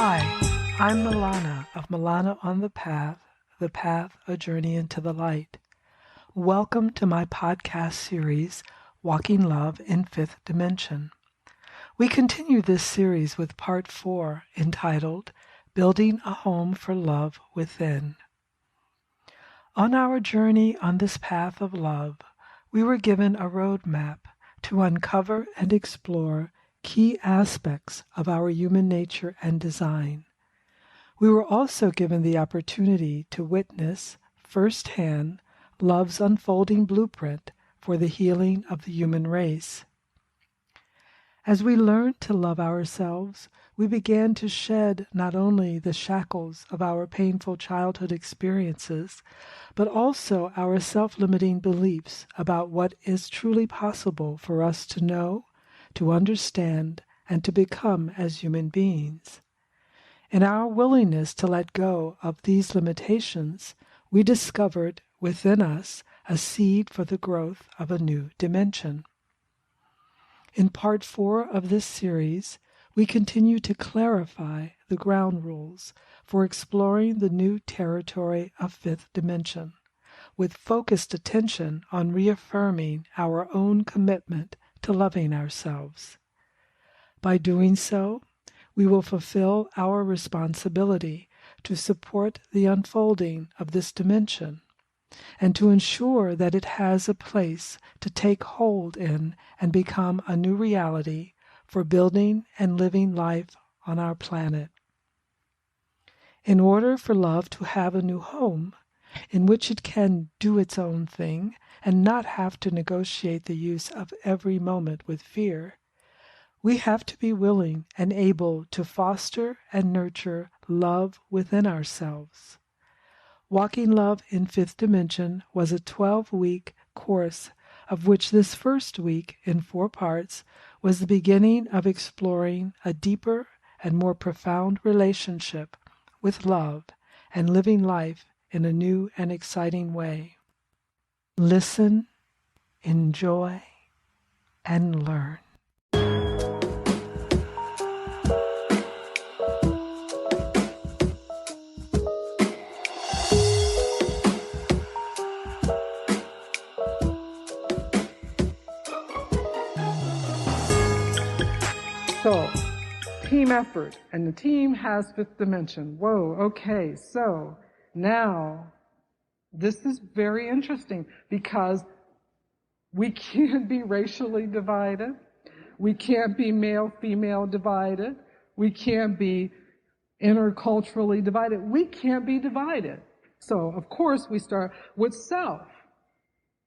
Hi, I'm Milana of Milana on the Path, a journey into the light. Welcome to my podcast series, Walking Love in Fifth Dimension. We continue this series with part 4, entitled Building a Home for Love Within. On our journey on this path of love, we were given a roadmap to uncover and explore key aspects of our human nature and design. We were also given the opportunity to witness firsthand love's unfolding blueprint for the healing of the human race. As we learned to love ourselves, we began to shed not only the shackles of our painful childhood experiences, but also our self-limiting beliefs about what is truly possible for us to know, to understand, and to become as human beings. In our willingness to let go of these limitations, we discovered within us a seed for the growth of a new dimension. In part 4 of this series, we continue to clarify the ground rules for exploring the new territory of fifth dimension, with focused attention on reaffirming our own commitment to loving ourselves. By doing so, we will fulfill our responsibility to support the unfolding of this dimension and to ensure that it has a place to take hold in and become a new reality for building and living life on our planet. In order for love to have a new home in which it can do its own thing and not have to negotiate the use of every moment with fear, we have to be willing and able to foster and nurture love within ourselves. Walking Love in Fifth Dimension was a 12-week course, of which this first week, in 4 parts, was the beginning of exploring a deeper and more profound relationship with love and living life in a new and exciting way. Listen, enjoy, and learn. So, team effort, and the team has fifth dimension. Whoa, okay, so now this is very interesting because we can't be racially divided, we can't be male-female divided, we can't be interculturally divided, we can't be divided. So, of course, we start with self.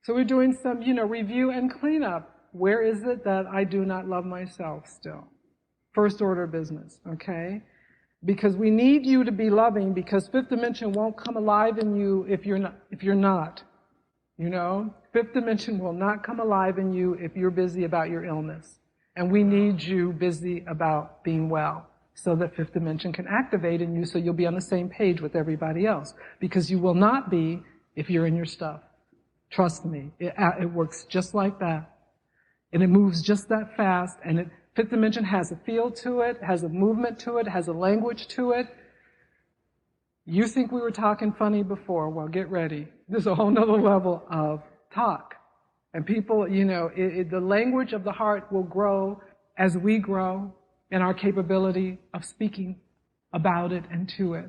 So we're doing some, review and cleanup. Where is it that I do not love myself still? First order business, okay? Because we need you to be loving, because fifth dimension won't come alive in you if you're not. Fifth dimension will not come alive in you if you're busy about your illness. And we need you busy about being well so that fifth dimension can activate in you so you'll be on the same page with everybody else. Because you will not be if you're in your stuff. Trust me, it works just like that. And it moves just that fast, and fifth dimension has a feel to it, has a movement to it, has a language to it. You think we were talking funny before? Well, get ready. There's a whole nother level of talk. And people, the language of the heart will grow as we grow in our capability of speaking about it and to it.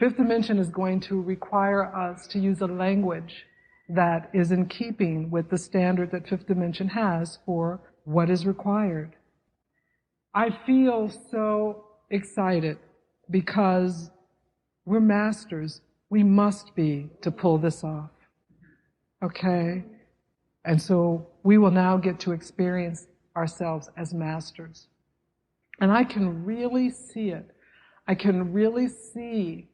Fifth dimension is going to require us to use a language that is in keeping with the standard that fifth dimension has for what is required. I feel so excited because we're masters. We must be to pull this off. Okay? And so we will now get to experience ourselves as masters. And I can really see it. I can really see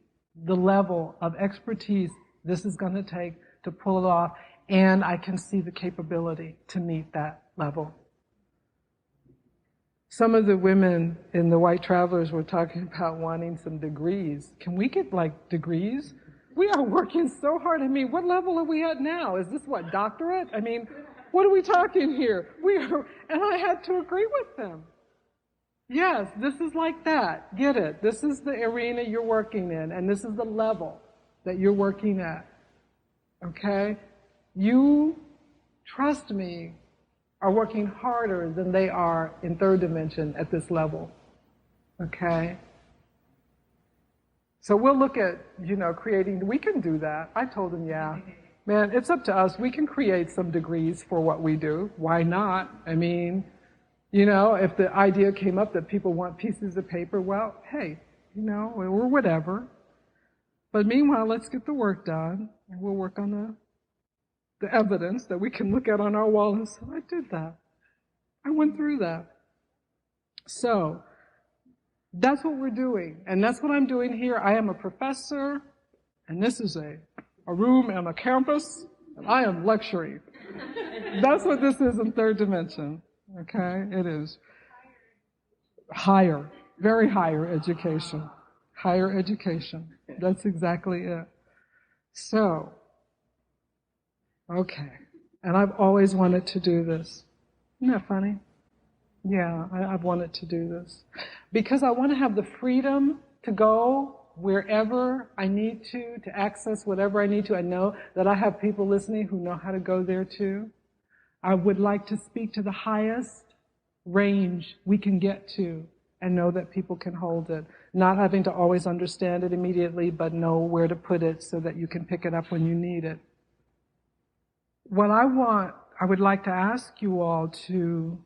the level of expertise this is going to take to pull it off, and I can see the capability to meet that level. Some of the women in the White Travelers were talking about wanting some degrees. Can we get degrees? We are working so hard. What level are we at now? Is this doctorate? What are we talking here? And I had to agree with them. Yes, this is like that. Get it? This is the arena you're working in, and this is the level that you're working at. Okay? You, trust me, are working harder than they are in third dimension at this level. Okay? So we'll look at, creating, we can do that. I told them, yeah. Man, it's up to us. We can create some degrees for what we do. Why not? I mean, if the idea came up that people want pieces of paper, well, hey, or whatever. But meanwhile, let's get the work done, and we'll work on the evidence that we can look at on our wall and say, I did that. I went through that. So, that's what we're doing. And that's what I'm doing here. I am a professor, and this is a room and a campus, and I am lecturing. That's what this is in third dimension. Okay? It is. Higher. Very higher education. Higher education. That's exactly it. So, okay. And I've always wanted to do this. Isn't that funny? Yeah, I've wanted to do this. Because I want to have the freedom to go wherever I need to access whatever I need to. I know that I have people listening who know how to go there too. I would like to speak to the highest range we can get to and know that people can hold it. Not having to always understand it immediately, but know where to put it so that you can pick it up when you need it. What I would like to ask you all to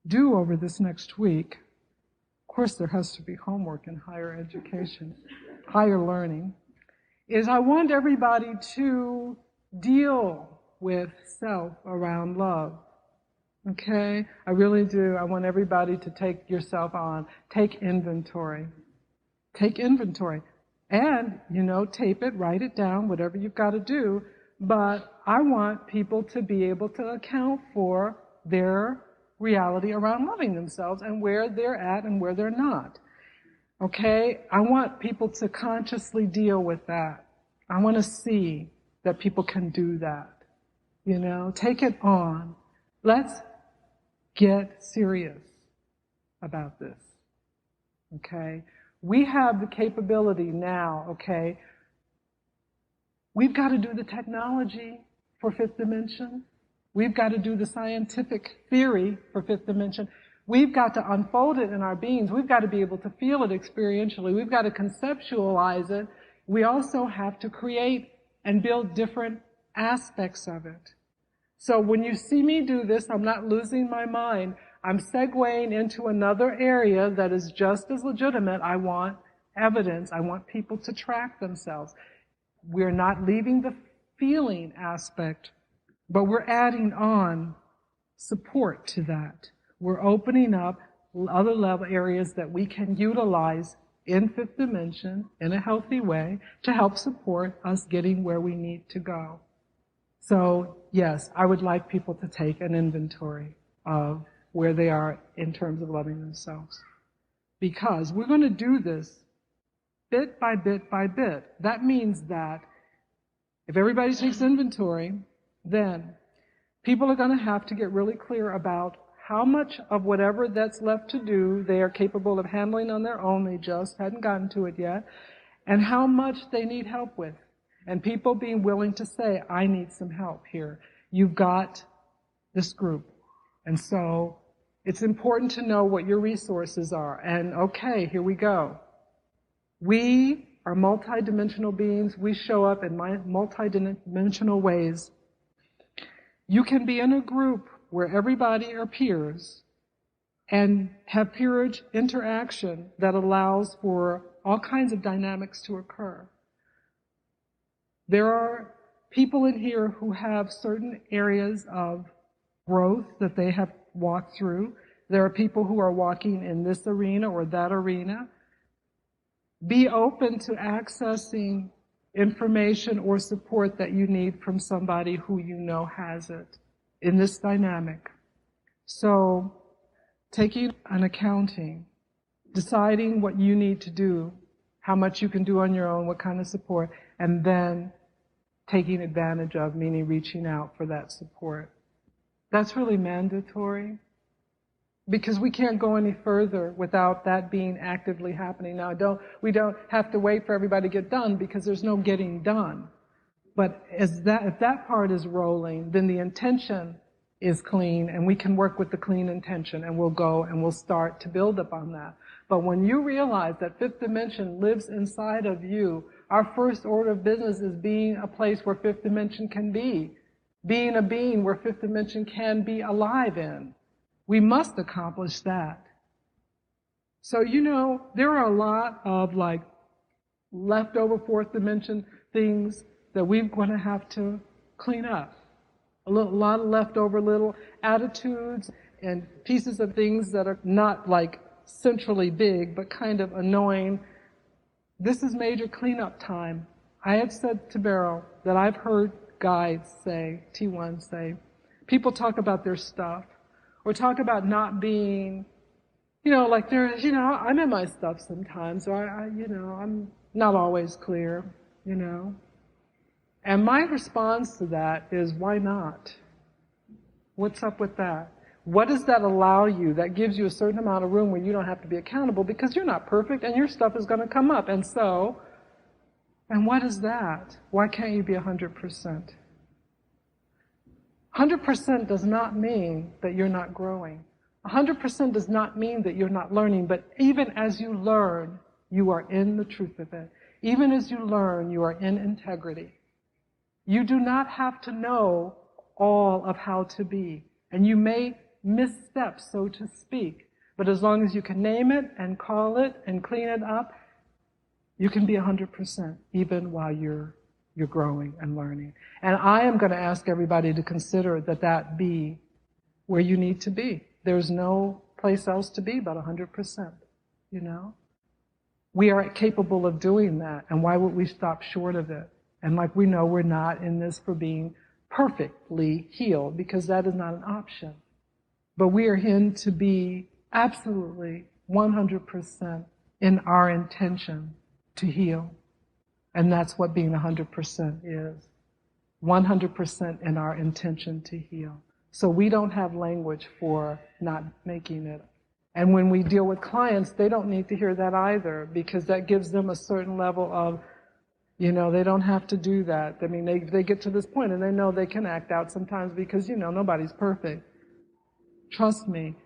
do over this next week, of course there has to be homework in higher education, higher learning, is I want everybody to deal with self around love. Okay? I really do. I want everybody to take yourself on. Take inventory. Take inventory. And, tape it, write it down, whatever you've got to do. But I want people to be able to account for their reality around loving themselves and where they're at and where they're not. Okay? I want people to consciously deal with that. I want to see that people can do that. Take it on. Let's get serious about this. Okay? We have the capability now, okay? We've got to do the technology for fifth dimension. We've got to do the scientific theory for fifth dimension. We've got to unfold it in our beings. We've got to be able to feel it experientially. We've got to conceptualize it. We also have to create and build different aspects of it. So when you see me do this, I'm not losing my mind. I'm segueing into another area that is just as legitimate. I want evidence. I want people to track themselves. We're not leaving the feeling aspect, but we're adding on support to that. We're opening up other level areas that we can utilize in fifth dimension in a healthy way to help support us getting where we need to go. So, yes, I would like people to take an inventory of where they are in terms of loving themselves. Because we're going to do this bit by bit by bit. That means that if everybody takes inventory, then people are going to have to get really clear about how much of whatever that's left to do they are capable of handling on their own, they just hadn't gotten to it yet, and how much they need help with. And people being willing to say, I need some help here. You've got this group. And so it's important to know what your resources are. And okay, here we go. We are multidimensional beings. We show up in multidimensional ways. You can be in a group where everybody are peers and have peerage interaction that allows for all kinds of dynamics to occur. There are people in here who have certain areas of growth that they have walked through. There are people who are walking in this arena or that arena. Be open to accessing information or support that you need from somebody who you know has it in this dynamic. So, taking an accounting, deciding what you need to do, how much you can do on your own, what kind of support, and then taking advantage of, meaning reaching out for that support. That's really mandatory. Because we can't go any further without that being actively happening. Now, we don't have to wait for everybody to get done because there's no getting done. But if that part is rolling, then the intention is clean, and we can work with the clean intention, and we'll go and we'll start to build upon that. But when you realize that fifth dimension lives inside of you, our first order of business is being a place where fifth dimension can be. Being a being where fifth dimension can be alive in. We must accomplish that. So, there are a lot of leftover fourth dimension things that we're going to have to clean up. A lot of leftover little attitudes and pieces of things that are not centrally big, but kind of annoying. This is major cleanup time. I had said to Beryl that I've heard guides say, T1 say, people talk about their stuff, or talk about not being, I'm in my stuff sometimes, or I'm not always clear, And my response to that is, why not? What's up with that? What does that allow you? That gives you a certain amount of room where you don't have to be accountable because you're not perfect and your stuff is going to come up. And what is that? Why can't you be 100%? 100% does not mean that you're not growing. 100% does not mean that you're not learning, but even as you learn, you are in the truth of it. Even as you learn, you are in integrity. You do not have to know all of how to be, and you may misstep, so to speak, but as long as you can name it and call it and clean it up, you can be 100% even while you're growing and learning. And I am going to ask everybody to consider that be where you need to be. There's no place else to be but 100%, We are capable of doing that, and why would we stop short of it? And we know we're not in this for being perfectly healed, because that is not an option. But we are in to be absolutely 100% in our intention to heal. And that's what being 100% is. 100% in our intention to heal. So we don't have language for not making it. And when we deal with clients, they don't need to hear that either, because that gives them a certain level of, they don't have to do that. I mean, they get to this point and they know they can act out sometimes because, nobody's perfect. Trust me,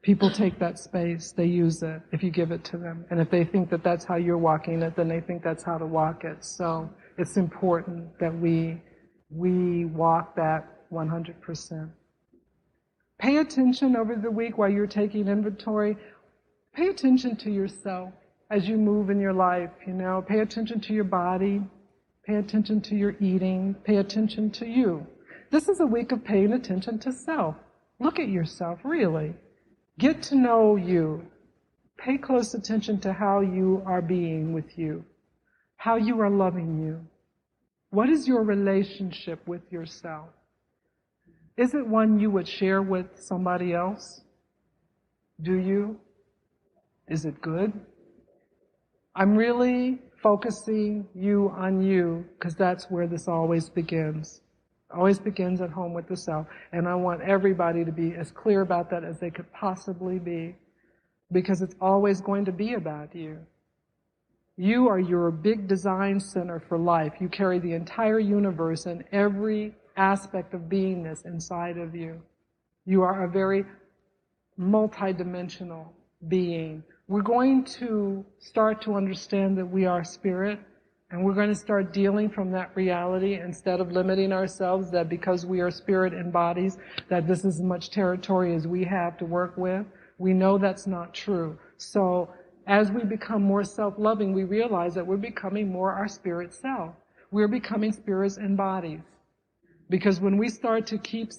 people take that space, they use it if you give it to them. And if they think that that's how you're walking it, then they think that's how to walk it. So it's important that we walk that 100%. Pay attention over the week while you're taking inventory. Pay attention to yourself as you move in your life, Pay attention to your body. Pay attention to your eating. Pay attention to you. This is a week of paying attention to self. Look at yourself, really. Get to know you. Pay close attention to how you are being with you, how you are loving you. What is your relationship with yourself? Is it one you would share with somebody else? Do you? Is it good? I'm really focusing you on you, because that's where this always begins. It always begins at home with the self. And I want everybody to be as clear about that as they could possibly be, because it's always going to be about you. You are your big design center for life. You carry the entire universe and every aspect of beingness inside of you. You are a very multidimensional being. We're going to start to understand that we are spirit, and we're going to start dealing from that reality instead of limiting ourselves that because we are spirit in bodies, that this is as much territory as we have to work with. We know that's not true. So as we become more self-loving, we realize that we're becoming more our spirit self. We're becoming spirits in bodies. Because when we start to keep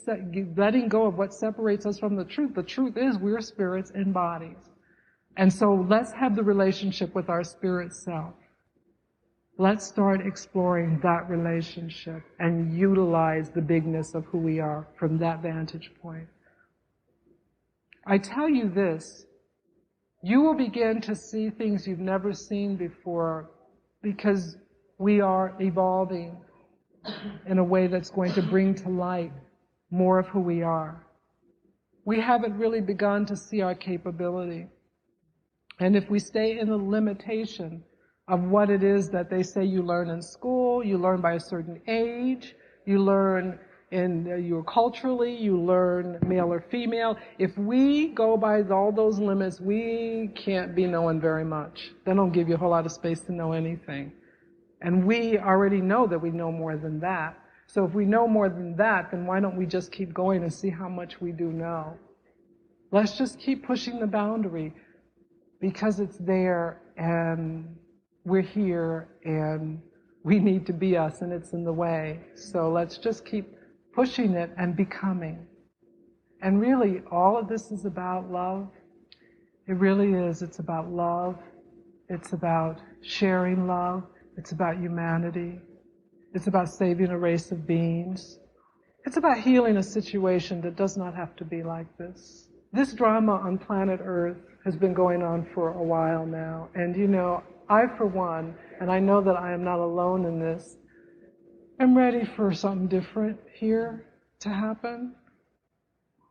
letting go of what separates us from the truth is we're spirits in bodies. And so let's have the relationship with our spirit self. Let's start exploring that relationship and utilize the bigness of who we are from that vantage point. I tell you this, you will begin to see things you've never seen before, because we are evolving in a way that's going to bring to light more of who we are. we haven't really begun to see our capability. And if we stay in the limitation of what it is that they say you learn in school, you learn by a certain age, you learn you're culturally, you learn male or female. If we go by all those limits, we can't be knowing very much. They don't give you a whole lot of space to know anything. And we already know that we know more than that. So if we know more than that, then why don't we just keep going and see how much we do know? Let's just keep pushing the boundary because it's there and we're here and we need to be us and it's in the way. So let's just keep pushing it and becoming. And really, all of this is about love. It really is. It's about love. It's about sharing love. It's about humanity. It's about saving a race of beings. It's about healing a situation that does not have to be like this. This drama on planet Earth has been going on for a while now. And you know, I for one, and I know that I am not alone in this, I'm ready for something different here to happen.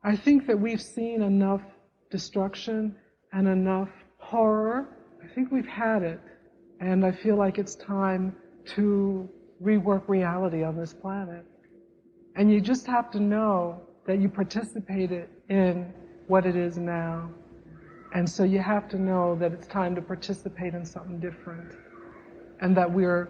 I think that we've seen enough destruction and enough horror. I think we've had it. And I feel like it's time to rework reality on this planet. And you just have to know that you participated in what it is now. And so you have to know that it's time to participate in something different. And that we're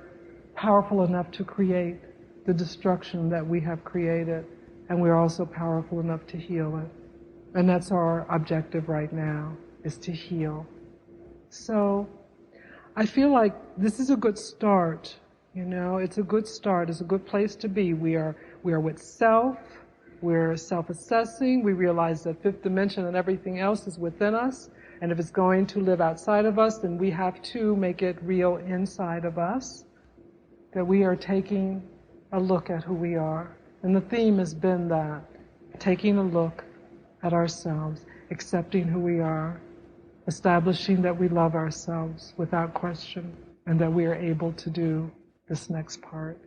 powerful enough to create the destruction that we have created. And we're also powerful enough to heal it. And that's our objective right now, is to heal. So I feel like this is a good start. You know, it's a good start. It's a good place to be. We are with self. We're self-assessing. We realize that fifth dimension and everything else is within us. And if it's going to live outside of us, then we have to make it real inside of us. That we are taking a look at who we are. And the theme has been that. Taking a look at ourselves. Accepting who we are. Establishing that we love ourselves without question. And that we are able to do this next part.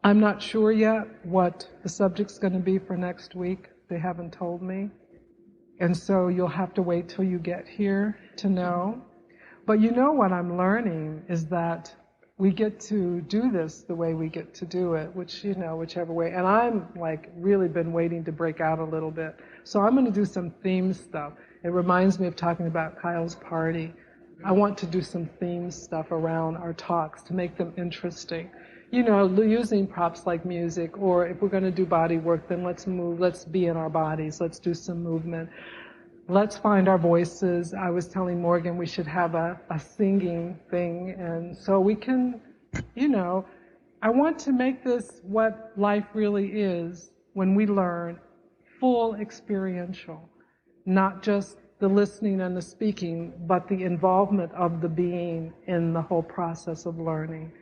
I'm not sure yet what the subject's going to be for next week. They haven't told me. And so you'll have to wait till you get here to know. But you know what I'm learning is that we get to do this the way we get to do it, which, you know, whichever way. And I'm like really been waiting to break out a little bit. So I'm going to do some theme stuff. It reminds me of talking about Kyle's party. I want to do some theme stuff around our talks to make them interesting. You know, using props like music, or if we're going to do body work, then let's move, let's be in our bodies, let's do some movement. Let's find our voices. I was telling Morgan we should have a singing thing, and so we can, you know, I want to make this what life really is when we learn, full experiential, not just the listening and the speaking, but the involvement of the being in the whole process of learning.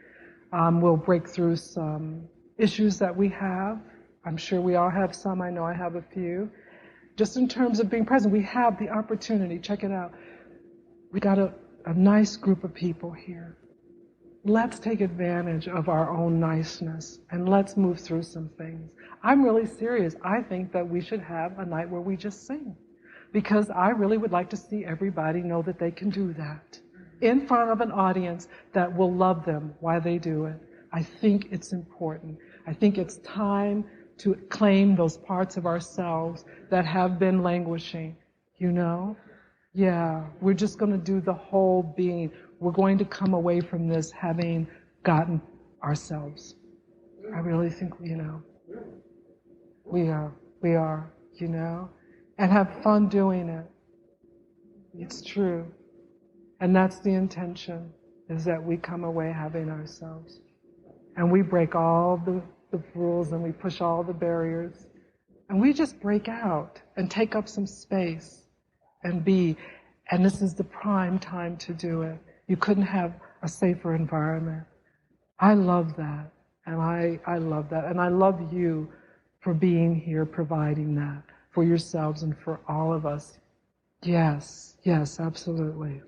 We'll break through some issues that we have. I'm sure we all have some. I know I have a few. Just in terms of being present, we have the opportunity. Check it out. We got a nice group of people here. Let's take advantage of our own niceness and let's move through some things. I'm really serious. I think that we should have a night where we just sing. Because I really would like to see everybody know that they can do that. In front of an audience that will love them while they do it. I think it's important. I think it's time to claim those parts of ourselves that have been languishing, you know? Yeah, we're just going to do the whole being. We're going to come away from this having gotten ourselves. I really think, you know, we are, you know? And have fun doing it. It's true. And that's the intention, is that we come away having ourselves. And we break all the rules and we push all the barriers. And we just break out and take up some space and be. And this is the prime time to do it. You couldn't have a safer environment. I love that. And I love that. And I love you for being here, providing that for yourselves and for all of us. Yes, absolutely.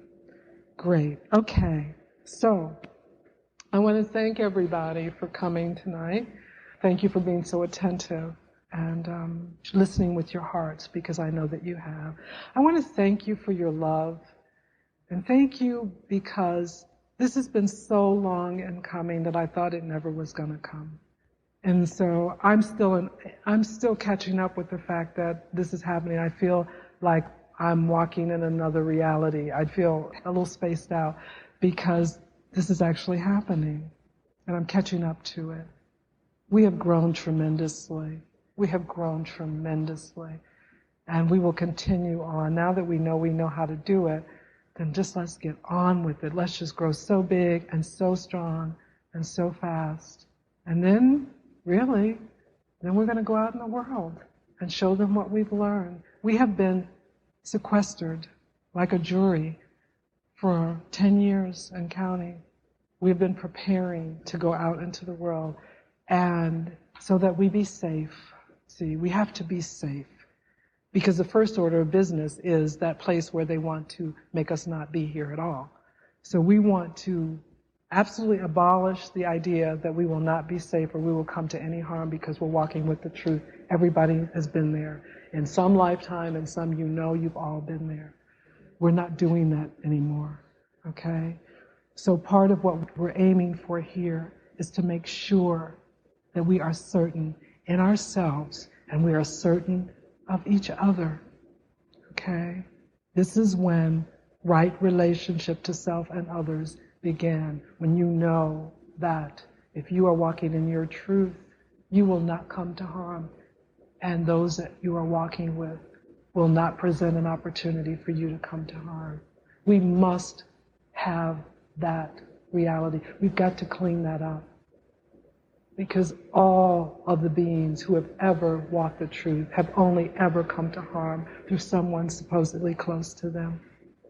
Great. Okay. So, I want to thank everybody for coming tonight. Thank you for being so attentive. and listening with your hearts, because I know that you have. I want to thank you for your love, and thank you because this has been so long in coming that I thought it never was going to come. And so I'm still catching up with the fact that this is happening. I feel like I'm walking in another reality. I feel a little spaced out because this is actually happening, and I'm catching up to it. We have grown tremendously. We have grown tremendously. And we will continue on. Now that we know how to do it, then just let's get on with it. Let's just grow so big and so strong and so fast. And then, really, then we're going to go out in the world and show them what we've learned. We have been sequestered like a jury for 10 years and counting. We've been preparing to go out into the world, and so that we be safe. See, we have to be safe, because the first order of business is that place where they want to make us not be here at all. So we want to absolutely abolish the idea that we will not be safe or we will come to any harm because we're walking with the truth. Everybody has been there. In some lifetime, and some you've all been there. We're not doing that anymore, okay? So part of what we're aiming for here is to make sure that we are certain in ourselves and we are certain of each other, okay? This is when right relationship to self and others began, when you know that if you are walking in your truth, you will not come to harm, and those that you are walking with will not present an opportunity for you to come to harm. We must have that reality. We've got to clean that up. Because all of the beings who have ever walked the truth have only ever come to harm through someone supposedly close to them.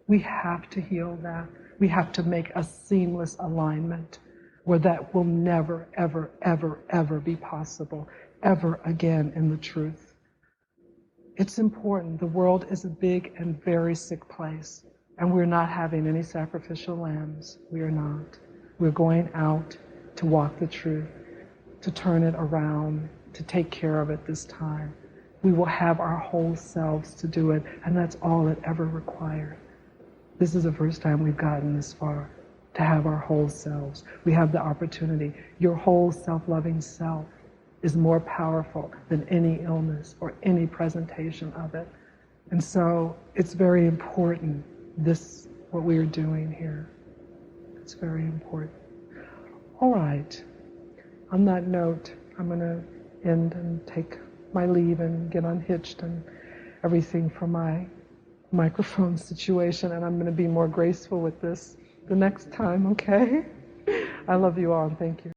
We have to heal that. We have to make a seamless alignment where that will never, ever, ever, ever be possible, ever again in the truth. It's important. The world is a big and very sick place, and we're not having any sacrificial lambs. We are not. We're going out to walk the truth, to turn it around, to take care of it this time. We will have our whole selves to do it, and that's all it ever required. This is the first time we've gotten this far, to have our whole selves. We have the opportunity. Your whole self-loving self is more powerful than any illness or any presentation of it. And so it's very important, what we are doing here. It's very important. All right. On that note, I'm going to end and take my leave and get unhitched and everything from my microphone situation, and I'm going to be more graceful with this the next time, okay? I love you all, and thank you.